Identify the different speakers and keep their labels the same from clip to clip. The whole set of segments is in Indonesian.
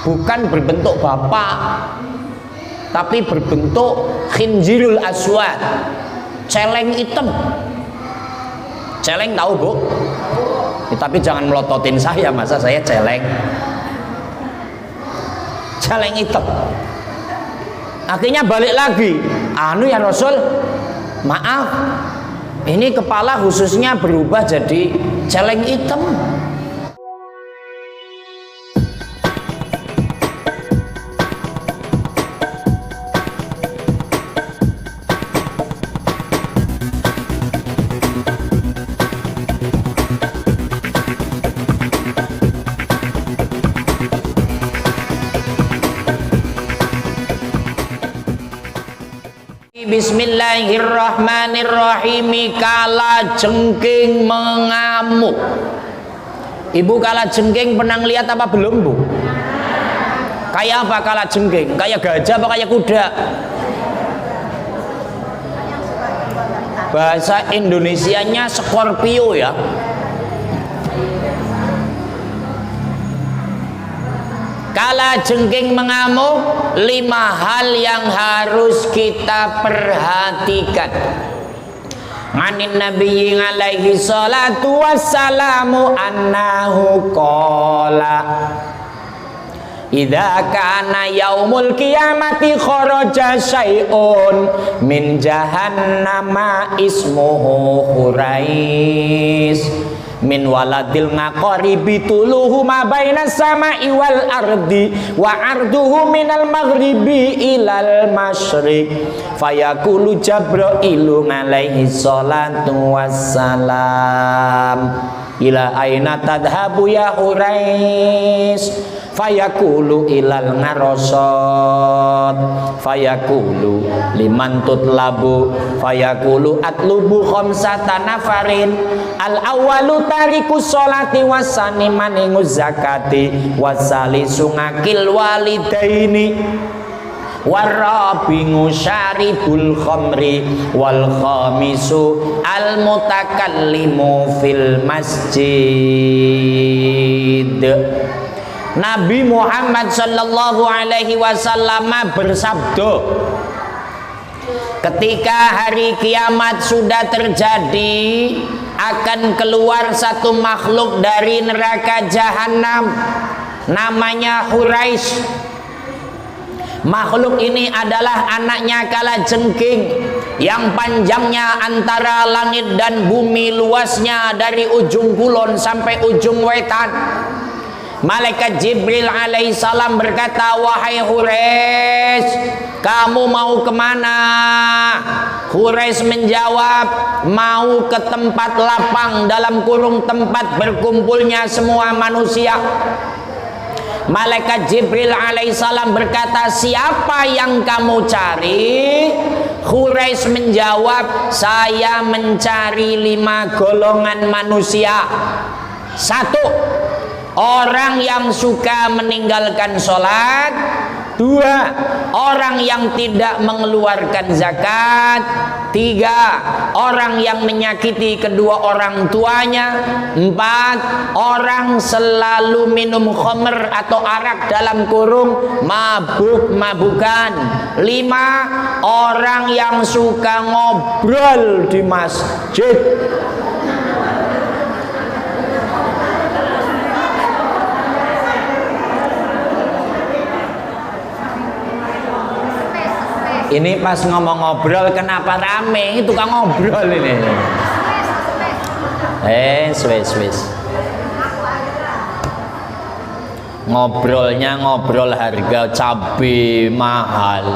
Speaker 1: bukan berbentuk bapak, tapi berbentuk khinjirul aswad, celeng hitam. Celeng tahu Bu? Ya, tapi jangan melototin saya, masa saya celeng. Celeng hitam. Akhirnya balik lagi, anu ya Rasul, maaf, ini kepala khususnya berubah jadi celeng hitam. Bismillahirrahmanirrahim. Kala jengking mengamuk. Ibu kala jengking pernah lihat apa belum Bu? Kayak apa kala jengking? Kayak gajah apa kayak kuda? Bahasa Indonesianya Scorpio ya. Kala jengking mengamuk, 5 hal yang harus kita perhatikan. Anin Nabi alaihi salatu wassalamu annahu qala idza kana yaumul qiyamati kharaja syai'un min jahannama ismuhu Khurais min waladil ngaqaribi tuluhu ma bainas sama'i wal ardi wa arduhu minal maghribi ilal masyriq fayaqulu Jibril alaihi salatu wassalam ila aina tadhabu ya Khurais fayaqulu ilal ngarasad fayaqulu liman tutlabu fayaqulu atlubu khamsata nafarin al awwalu tarikus sholati wasani maninguz zakati wasalisu ngakil walidaini warabingu syaribul khamri wal khamisu al mutakallimu fil masjid. Nabi Muhammad sallallahu alaihi wasallam bersabda, ketika hari kiamat sudah terjadi, akan keluar satu makhluk dari neraka jahanam, namanya Khurais. Makhluk ini adalah anaknya kalajengking yang panjangnya antara langit dan bumi, luasnya dari ujung kulon sampai ujung wetan. Malaikat Jibril alaihissalam berkata, wahai Khurais, kamu mau kemana? Khurais menjawab, mau ke tempat lapang, dalam kurung tempat berkumpulnya semua manusia. Malaikat Jibril alaihissalam berkata, siapa yang kamu cari? Khurais menjawab, saya mencari 5 golongan manusia. 1, orang yang suka meninggalkan sholat. 2, orang yang tidak mengeluarkan zakat. 3, orang yang menyakiti kedua orang tuanya. 4, orang selalu minum khamr atau arak dalam kurung mabuk-mabukan. 5, orang yang suka ngobrol di masjid. Ini pas ngomong ngobrol kenapa rame? Itu kan ngobrol ini. Wes. Ngobrolnya ngobrol harga cabai mahal.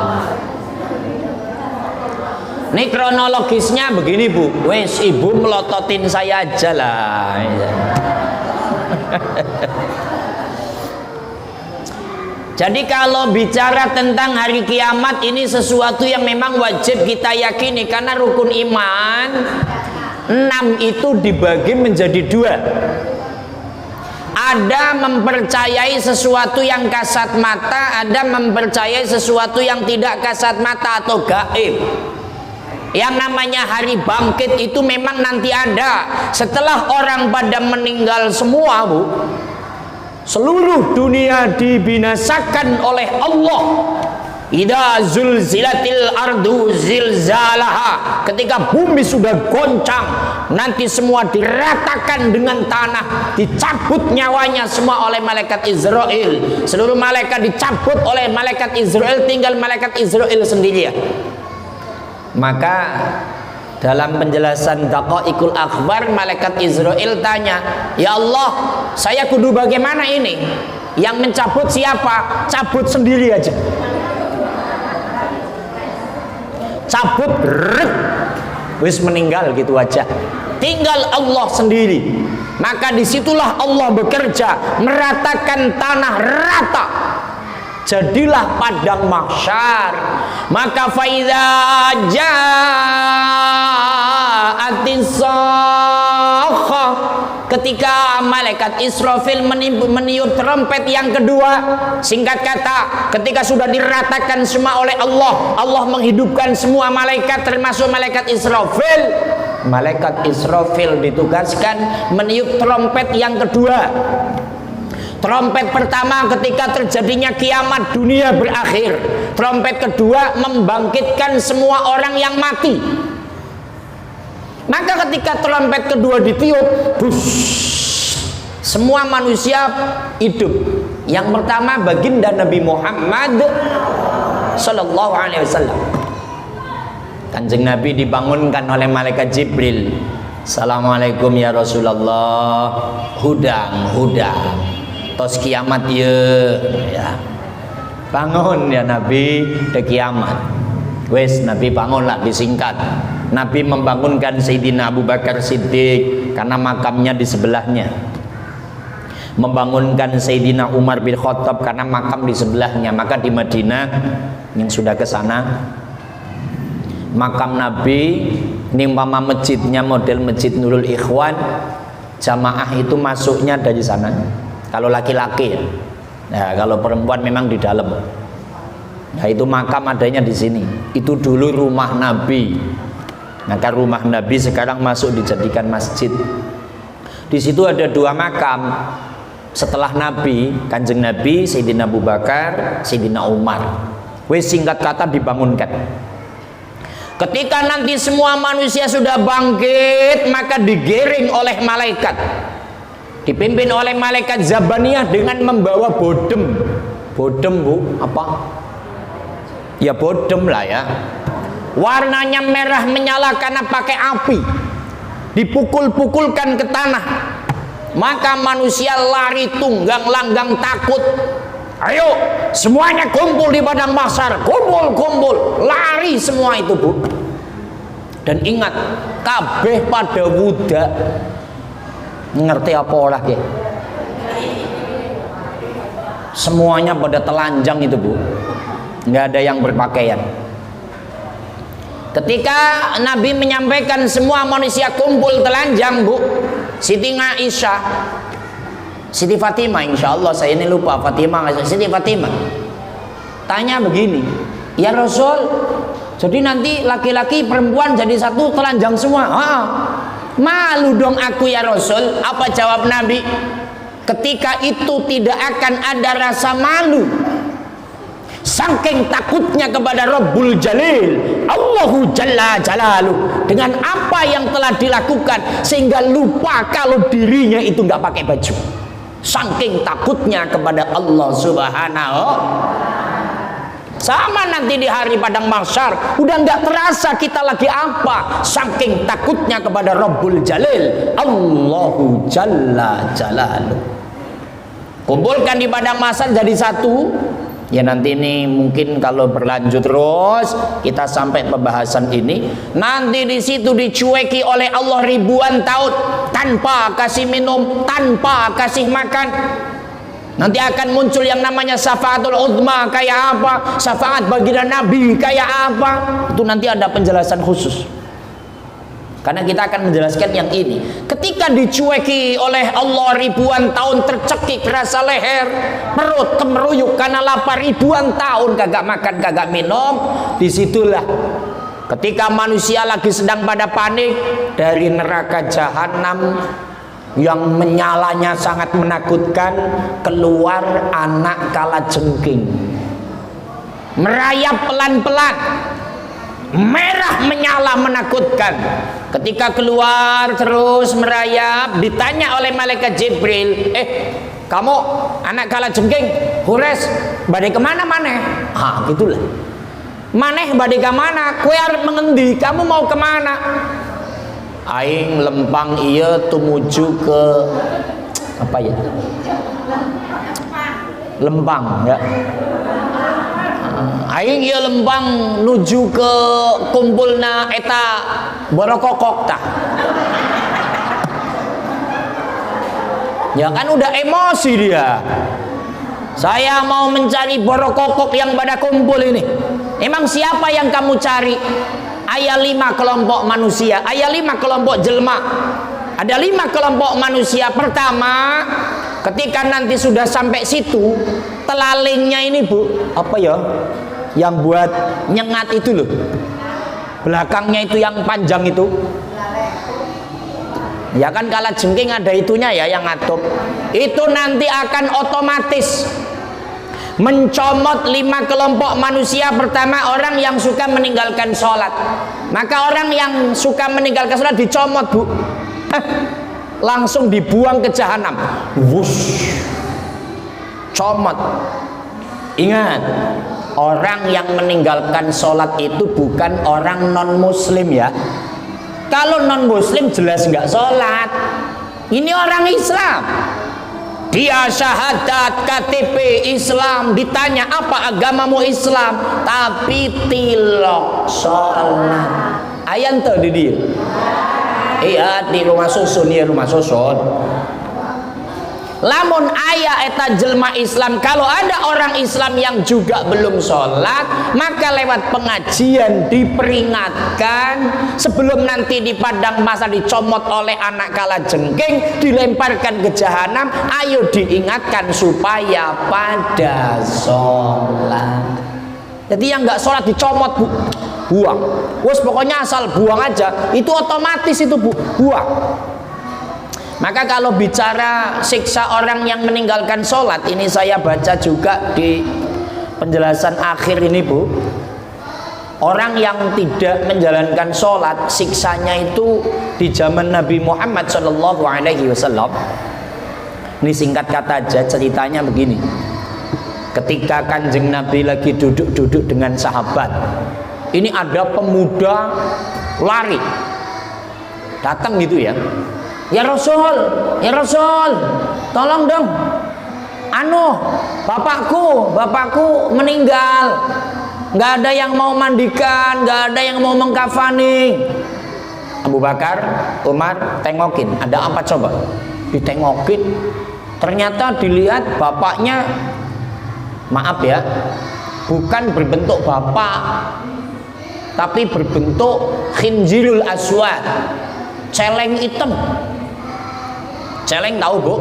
Speaker 1: Ini kronologisnya begini Bu. Wes ibu melototin saya aja lah. Jadi kalau bicara tentang hari kiamat, ini sesuatu yang memang wajib kita yakini, karena rukun iman 6 itu dibagi menjadi 2. Ada mempercayai sesuatu yang kasat mata, ada mempercayai sesuatu yang tidak kasat mata atau gaib. Yang namanya hari bangkit itu memang nanti ada setelah orang pada meninggal semua Bu. Seluruh dunia dibinasakan oleh Allah. Idza zulzilatil ardu zilzalaha, ketika bumi sudah goncang, nanti semua diratakan dengan tanah, dicabut nyawanya semua oleh malaikat Israel. Seluruh malaikat dicabut oleh malaikat Israel, tinggal malaikat Israel sendirian. Maka dalam penjelasan Daqaiqul Akhbar, malaikat Israel tanya, "Ya Allah, saya kudu bagaimana ini? Yang mencabut siapa? Cabut sendiri aja." Cabut, wis meninggal gitu aja. Tinggal Allah sendiri. Maka disitulah Allah bekerja, meratakan tanah rata. Jadilah padang mahsyar. Maka faidza ja'atis sakha, ketika malaikat Israfil meniup trompet yang kedua, singkat kata, ketika sudah diratakan semua oleh Allah, Allah menghidupkan semua malaikat termasuk malaikat Israfil. Malaikat Israfil ditugaskan meniup trompet yang kedua. Trompet pertama ketika terjadinya kiamat dunia berakhir. Trompet kedua membangkitkan semua orang yang mati. Maka ketika trompet kedua ditiup, bus, semua manusia hidup. Yang pertama baginda Nabi Muhammad Sallallahu Alaihi Wasallam. Kanjeng Nabi dibangunkan oleh malaikat Jibril. Assalamualaikum ya Rasulullah. Hudang, hudang. Tos kiamat ya. Bangun ya Nabi, de kiamat. Wes Nabi bangunlah, disingkat. Nabi membangunkan Sayyidina Abu Bakar Siddiq karena makamnya di sebelahnya. Membangunkan Sayyidina Umar bin Khattab karena makam di sebelahnya. Maka di Madinah yang sudah ke sana, makam Nabi ini umpama masjidnya model Masjid Nurul Ikhwan, jamaah itu masuknya dari sana. Kalau laki-laki ya. Nah, kalau perempuan memang di dalam. Nah, itu makam adanya di sini. Itu dulu rumah Nabi. Maka rumah Nabi sekarang masuk dijadikan masjid. Di situ ada dua makam. Setelah Nabi, Kanjeng Nabi, Sayyidina Abu Bakar, Sayyidina Umar. Wes singkat kata dibangunkan. Ketika nanti semua manusia sudah bangkit, maka digiring oleh malaikat. Dipimpin oleh malaikat Zabaniyah dengan membawa bodem. Bodem bu, apa? Ya bodem lah ya. Warnanya merah menyala karena pakai api. Dipukul-pukulkan ke tanah. Maka manusia lari tunggang langgang takut. Ayo semuanya kumpul di padang mahsyar. Kumpul, lari semua itu bu. Dan ingat, kabeh pada wuda. Ngerti apa olah ya? Semuanya pada telanjang itu bu, nggak ada yang berpakaian. Ketika Nabi menyampaikan semua manusia kumpul telanjang bu, Siti Aisyah, Siti Fatimah, insya Allah saya ini lupa Fatimah, Siti Fatimah tanya begini, ya Rasul, jadi nanti laki-laki perempuan jadi satu telanjang semua? Malu dong aku ya Rasul. Apa jawab Nabi? Ketika itu tidak akan ada rasa malu. Saking takutnya kepada Rabbul Jalil, Allahu Jalla Jalaluh, dengan apa yang telah dilakukan sehingga lupa kalau dirinya itu nggak pakai baju. Saking takutnya kepada Allah Subhanahu. Sama nanti di hari padang mahsyar udah nggak terasa kita lagi apa, saking takutnya kepada Rabbul Jalil, Allahu Jalla Jalaluh. Kumpulkan di padang mahsyar jadi satu. Ya nanti ini mungkin kalau berlanjut terus kita sampai pembahasan ini, nanti di situ dicueki oleh Allah ribuan tahun tanpa kasih minum, tanpa kasih makan. Nanti akan muncul yang namanya syafaatul uzma, kayak apa? Syafaat baginda Nabi kayak apa? Itu nanti ada penjelasan khusus. Karena kita akan menjelaskan yang ini. Ketika dicueki oleh Allah ribuan tahun, tercekik rasa leher, perut kemeruyuk karena lapar ribuan tahun kagak makan, kagak minum, disitulah ketika manusia lagi sedang pada panik, dari neraka jahanam yang menyalanya sangat menakutkan, keluar anak kalajengking, merayap pelan-pelan, merah menyala menakutkan. Ketika keluar terus merayap, ditanya oleh malaikat Jibril, kamu anak kalajengking, hures badai kemana maneh? Gitulah, maneh badai kemana? Kue arep mengendi? Kamu mau kemana? Aing lempang iya tumuju ke apa ya? Lempang ya. Aing iya lempang nuju ke kumpulna eta borokokok tah. Ya kan udah emosi dia. Saya mau mencari borokokok yang pada kumpul ini. Emang siapa yang kamu cari? Aya 5 kelompok manusia, aya 5 kelompok jelma. Ada 5 kelompok manusia. Pertama, ketika nanti sudah sampai situ, telalingnya ini Bu, apa ya? Yang buat nyengat itu loh. Belakangnya itu yang panjang itu. Ya kan kalajengking ada itunya ya yang ngatup. Itu nanti akan otomatis mencomot 5 kelompok manusia. Pertama, orang yang suka meninggalkan sholat. Maka orang yang suka meninggalkan sholat dicomot Bu, langsung dibuang ke jahanam. Wush, comot. Ingat, orang yang meninggalkan sholat itu bukan orang non muslim ya. Kalau non muslim jelas nggak sholat. Ini orang Islam, dia syahadat KTP Islam, ditanya apa agamamu Islam, tapi tilok sholat. Ayan tuh di dia. Iya di rumah susun ya, rumah susun. Lamun ayah eta jelma Islam, kalau ada orang Islam yang juga belum sholat, maka lewat pengajian diperingatkan sebelum nanti di padang masa dicomot oleh anak kalajengking, dilemparkan ke jahanam. Ayo diingatkan supaya pada sholat. Jadi yang nggak sholat dicomot Bu, buang. Wes pokoknya asal buang aja, itu otomatis itu Bu, buang. Maka kalau bicara siksa orang yang meninggalkan sholat, ini saya baca juga di penjelasan akhir ini Bu. Orang yang tidak menjalankan sholat, siksanya itu di zaman Nabi Muhammad SAW. Ini singkat kata aja, ceritanya begini. Ketika Kanjeng Nabi lagi duduk-duduk dengan sahabat, ini ada pemuda lari, datang gitu ya. Ya Rasul, tolong dong. Bapakku meninggal. Nggak ada yang mau mandikan, nggak ada yang mau mengkafani. Abu Bakar, Umar tengokin, ada apa coba? Ditengokin, ternyata dilihat bapaknya, maaf ya, bukan berbentuk bapak, tapi berbentuk khinjirul aswad, celeng hitam. Celeng tahu Bu?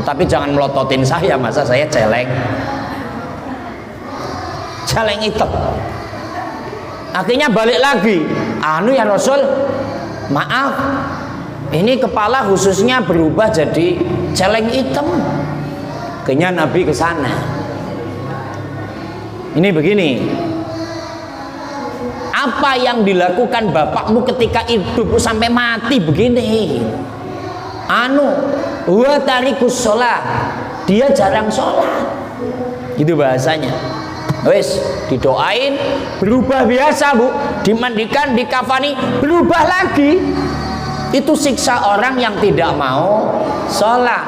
Speaker 1: Tapi jangan melototin saya, masa saya celeng. Celeng hitam. Akhirnya balik lagi. Ya Rasul, maaf, ini kepala khususnya berubah jadi celeng hitam. Akhirnya Nabi ke sana. Ini begini. Apa yang dilakukan bapakmu ketika hidup sampai mati begini? Huwa tarikus sholat, dia jarang sholat, gitu bahasanya. Wes didoain, berubah biasa Bu, dimandikan, dikafani, berubah lagi. Itu siksa orang yang tidak mau sholat.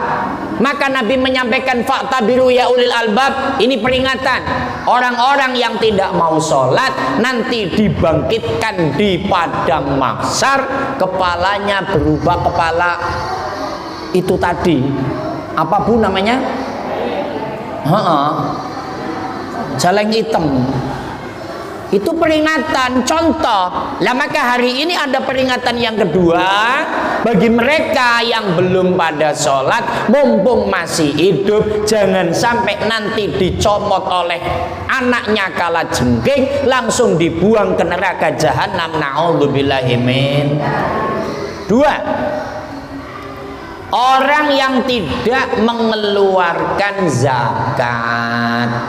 Speaker 1: Maka Nabi menyampaikan fa'tabiru ya ulil albab, ini peringatan. Orang-orang yang tidak mau sholat nanti dibangkitkan di padang mahsyar, kepalanya berubah kepala itu tadi, apa Bu namanya? Celeng hitam. Itu peringatan, contoh. Lah maka hari ini ada peringatan yang kedua bagi mereka yang belum pada sholat, mumpung masih hidup, jangan sampai nanti dicomot oleh anaknya kalajengking, langsung dibuang ke neraka jahanam. Na'udzubillahi min. Dua, Orang yang tidak mengeluarkan zakat